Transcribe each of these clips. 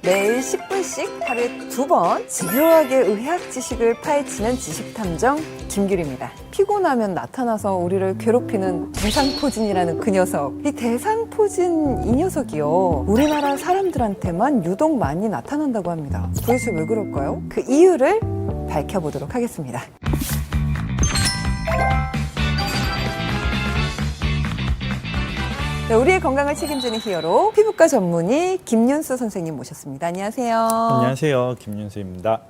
매일 10분씩 하루에 2번 집요하게 의학 지식을 파헤치는 지식탐정 김규리입니다. 피곤하면 나타나서 우리를 괴롭히는 대상포진이라는 그 녀석. 이 대상포진 이 녀석이요, 우리나라 사람들한테만 유독 많이 나타난다고 합니다. 도대체 왜 그럴까요? 그 이유를 밝혀보도록 하겠습니다. 네, 우리의 건강을 책임지는 히어로 피부과 전문의 김윤수 선생님 모셨습니다. 안녕하세요. 안녕하세요. 김윤수입니다.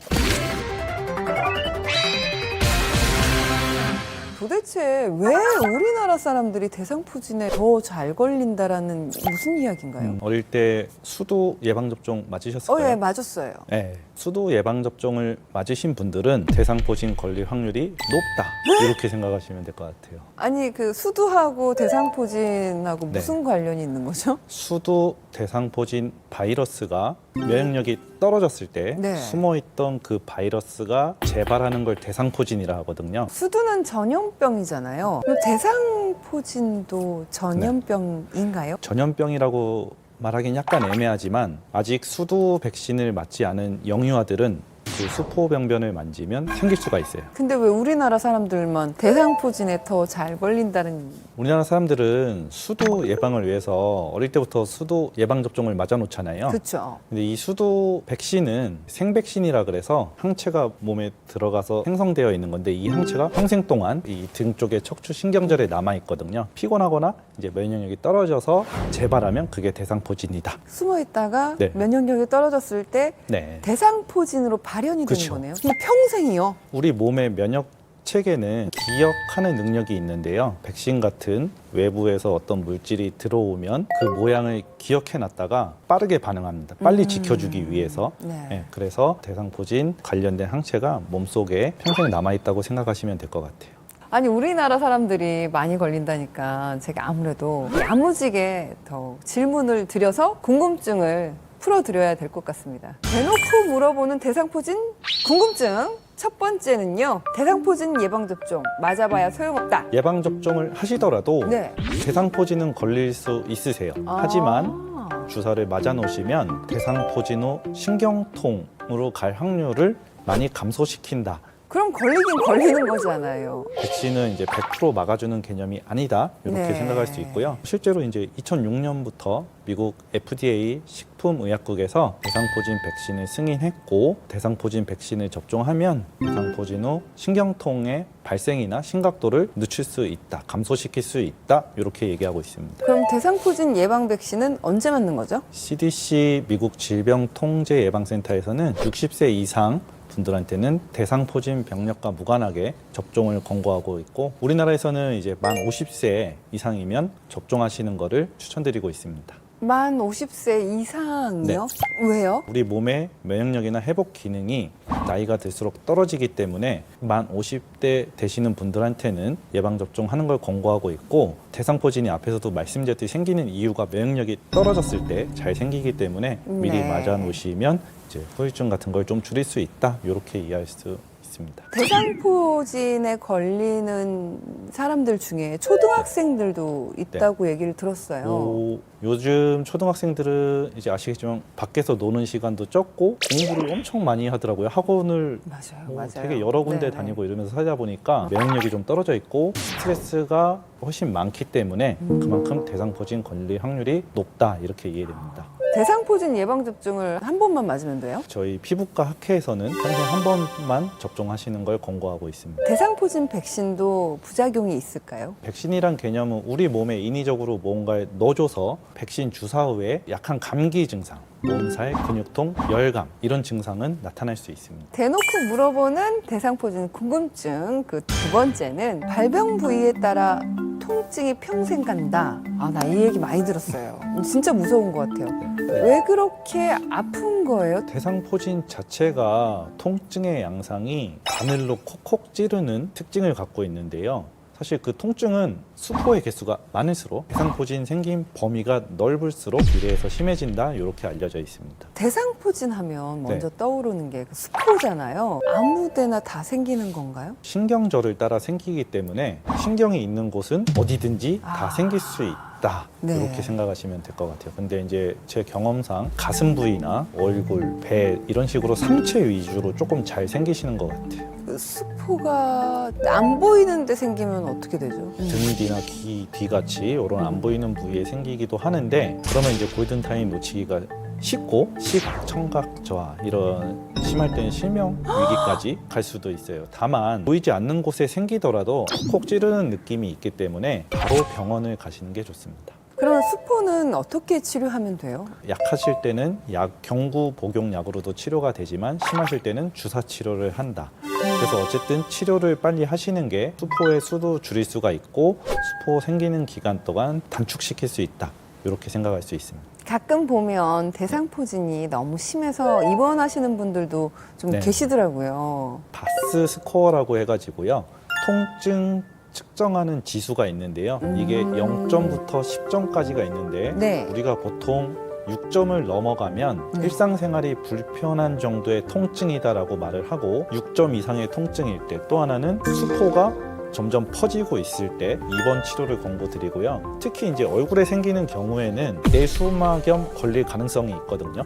도대체 왜 우리나라 사람들이 대상포진에 더 잘 걸린다라는 무슨 이야기인가요? 어릴 때 수두 예방접종 맞으셨을까요? 예, 맞았어요. 네. 수두 예방접종을 맞으신 분들은 대상포진 걸릴 확률이 높다. 이렇게 생각하시면 될 것 같아요. 아니, 그 수두하고 대상포진하고 네. 무슨 관련이 있는 거죠? 수두 대상포진 바이러스가 면역력이 떨어졌을 때 네. 숨어있던 그 바이러스가 재발하는 걸 대상포진이라 하거든요. 수두는 전염병이잖아요. 그럼 대상포진도 전염병인가요? 전염병이라고 말하긴 약간 애매하지만 아직 수두 백신을 맞지 않은 영유아들은 그 수포병변을 만지면 생길 수가 있어요. 근데 왜 우리나라 사람들만 대상포진에 더 잘 걸린다는... 우리나라 사람들은 수두 예방을 위해서 어릴 때부터 수두 예방접종을 맞아놓잖아요. 그렇죠. 근데 이 수두 백신은 생백신이라 그래서 항체가 몸에 들어가서 생성되어 있는 건데 이 항체가 평생 동안 이 등 쪽에 척추 신경절에 남아있거든요. 피곤하거나 이제 면역력이 떨어져서 재발하면 그게 대상포진이다. 숨어있다가 네. 면역력이 떨어졌을 때 네. 대상포진으로 발현이 되는 그쵸. 거네요. 근데 평생이요? 우리 몸의 면역 체계는 기억하는 능력이 있는데요. 백신 같은 외부에서 어떤 물질이 들어오면 그 모양을 기억해 놨다가 빠르게 반응합니다. 빨리 지켜주기 위해서. 네. 네, 그래서 대상포진 관련된 항체가 몸속에 평생 남아있다고 생각하시면 될 것 같아요. 아니, 우리나라 사람들이 많이 걸린다니까 제가 아무래도 야무지게 더 질문을 드려서 궁금증을 풀어드려야 될 것 같습니다. 대놓고 물어보는 대상포진 궁금증. 첫 번째는요, 대상포진 예방접종 맞아봐야 소용없다. 예방접종을 하시더라도 네. 대상포진은 걸릴 수 있으세요. 하지만 주사를 맞아 놓으시면 대상포진 후 신경통으로 갈 확률을 많이 감소시킨다. 그럼 걸리긴 걸리는 거잖아요. 백신은 이제 100% 막아주는 개념이 아니다. 이렇게 네. 생각할 수 있고요. 실제로 이제 2006년부터 미국 FDA 식품의약국에서 대상포진 백신을 승인했고 대상포진 백신을 접종하면 대상포진 후 신경통의 발생이나 심각도를 늦출 수 있다, 감소시킬 수 있다. 이렇게 얘기하고 있습니다. 그럼 대상포진 예방 백신은 언제 맞는 거죠? CDC 미국 질병통제예방센터에서는 60세 이상 분들한테는 대상포진 병력과 무관하게 접종을 권고하고 있고 우리나라에서는 이제 만 50세 이상이면 접종하시는 것을 추천드리고 있습니다. 만 50세 이상이요? 왜요? 우리 몸의 면역력이나 회복 기능이 나이가 들수록 떨어지기 때문에 만 50대 되시는 분들한테는 예방접종하는 걸 권고하고 있고 대상포진이 앞에서도 말씀드렸듯이 생기는 이유가 면역력이 떨어졌을 때 잘 생기기 때문에 미리 네. 맞아 놓으시면 이제 후유증 같은 걸 좀 줄일 수 있다. 이렇게 이해할 수 있습니다. 대상포진에 걸리는 사람들 중에 초등학생들도 있다고 얘기를 들었어요. 요즘 초등학생들은 이제 아시겠지만 밖에서 노는 시간도 적고 공부를 엄청 많이 하더라고요. 학원을 맞아요. 되게 여러 군데 네네. 다니고 이러면서 살다 보니까 면역력이 좀 떨어져 있고 스트레스가 훨씬 많기 때문에 그만큼 대상포진 걸릴 확률이 높다 이렇게 이해됩니다. 대상포진 예방접종을 한 번만 맞으면 돼요? 저희 피부과 학회에서는 평생 한 번만 접종하시는 걸 권고하고 있습니다. 대상포진 백신도 부작용이 있을까요? 백신이란 개념은 우리 몸에 인위적으로 뭔가를 넣어줘서 백신 주사 후에 약한 감기 증상, 몸살, 근육통, 열감 이런 증상은 나타날 수 있습니다. 대놓고 물어보는 대상포진 궁금증 그 두 번째는 발병 부위에 따라 통증이 평생 간다. 아, 나 이 얘기 많이 들었어요. 진짜 무서운 것 같아요. 왜 그렇게 아픈 거예요? 대상포진 자체가 통증의 양상이 바늘로 콕콕 찌르는 특징을 갖고 있는데요. 사실 그 통증은 수포의 개수가 많을수록 대상포진 생긴 범위가 넓을수록 비례해서 심해진다 이렇게 알려져 있습니다. 대상포진 하면 먼저 떠오르는 게 그 수포잖아요. 아무 데나 다 생기는 건가요? 신경절을 따라 생기기 때문에 신경이 있는 곳은 어디든지 다 생길 수 있다. 네. 이렇게 생각하시면 될 것 같아요. 근데 이제 제 경험상 가슴 부위나 얼굴, 배 이런 식으로 상체 위주로 조금 잘 생기시는 것 같아요. 그 수포가 안 보이는데 생기면 어떻게 되죠? 등 뒤나 뒤같이 이런 안 보이는 부위에 생기기도 하는데 그러면 이제 골든타임 놓치기가 쉽고 시각청각 저하 이런 심할 때는 실명 위기까지 갈 수도 있어요. 다만 보이지 않는 곳에 생기더라도 콕 찌르는 느낌이 있기 때문에 바로 병원을 가시는 게 좋습니다. 그러면 수포는 어떻게 치료하면 돼요? 약하실 때는 경구 복용약으로도 치료가 되지만 심하실 때는 주사 치료를 한다. 그래서 어쨌든 치료를 빨리 하시는 게 수포의 수도 줄일 수가 있고 수포 생기는 기간 동안 단축시킬 수 있다. 이렇게 생각할 수 있습니다. 가끔 보면 대상포진이 너무 심해서 입원하시는 분들도 좀 네. 계시더라고요. 바스 스코어라고 해가지고요. 통증 측정하는 지수가 있는데요. 이게 0점부터 10점까지가 있는데 네. 우리가 보통 6점을 넘어가면 일상생활이 불편한 정도의 통증이다라고 말을 하고 6점 이상의 통증일 때 또 하나는 수포가 점점 퍼지고 있을 때 입원 치료를 권고드리고요. 특히 이제 얼굴에 생기는 경우에는 뇌수막염 걸릴 가능성이 있거든요.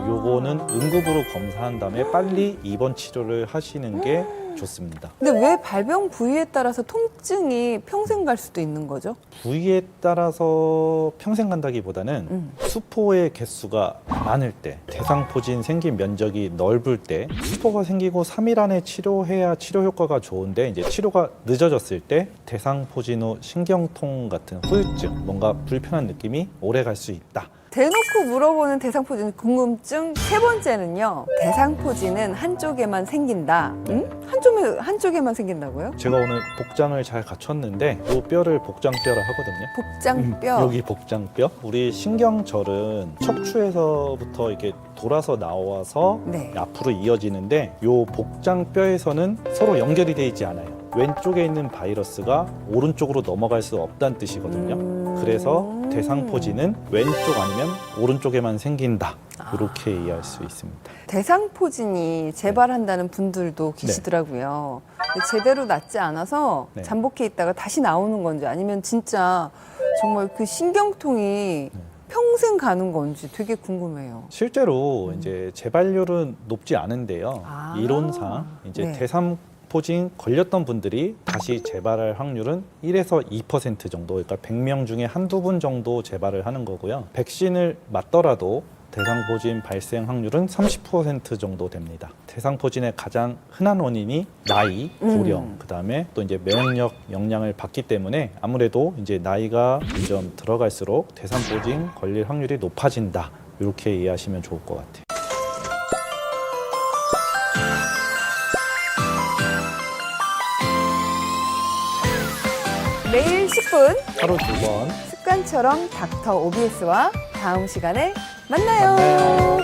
요거는 응급으로 검사한 다음에 빨리 입원 치료를 하시는 게 좋습니다. 근데 왜 발병 부위에 따라서 통증이 평생 갈 수도 있는 거죠? 부위에 따라서 평생 간다기보다는 수포의 개수가 많을 때, 대상포진 생긴 면적이 넓을 때 수포가 생기고 3일 안에 치료해야 치료 효과가 좋은데 이제 치료가 늦어졌을 때 대상포진 후 신경통 같은 후유증, 뭔가 불편한 느낌이 오래 갈 수 있다. 대놓고 물어보는 대상포진 궁금증 세 번째는요. 대상포진은 한쪽에만 생긴다. 네. 한쪽에만 생긴다고요? 제가 오늘 복장을 잘 갖췄는데 이 뼈를 복장뼈라 하거든요. 복장뼈. 여기 복장뼈. 우리 신경절은 척추에서부터 이렇게 돌아서 나와서 네. 앞으로 이어지는데 이 복장뼈에서는 서로 연결이 되어 있지 않아요. 왼쪽에 있는 바이러스가 오른쪽으로 넘어갈 수 없다는 뜻이거든요. 그래서 대상포진은 왼쪽 아니면 오른쪽에만 생긴다. 이렇게 이해할 수 있습니다. 대상포진이 재발한다는 분들도 계시더라고요. 근데 제대로 낫지 않아서 네. 잠복해 있다가 다시 나오는 건지 아니면 진짜 정말 그 신경통이 평생 가는 건지 되게 궁금해요. 실제로 이제 재발률은 높지 않은데요. 아. 이론상 이제 네. 대상포진 걸렸던 분들이 다시 재발할 확률은 1에서 2% 정도, 그러니까 100명 중에 한두 분 정도 재발을 하는 거고요. 백신을 맞더라도 대상포진 발생 확률은 30% 정도 됩니다. 대상포진의 가장 흔한 원인이 나이, 고령, 그다음에 또 이제 면역력 영향을 받기 때문에 아무래도 이제 나이가 점점 들어갈수록 대상포진 걸릴 확률이 높아진다. 이렇게 이해하시면 좋을 것 같아요. 매일 10분 하루 2번 습관처럼 닥터 OBS와 다음 시간에 만나요. 만나요.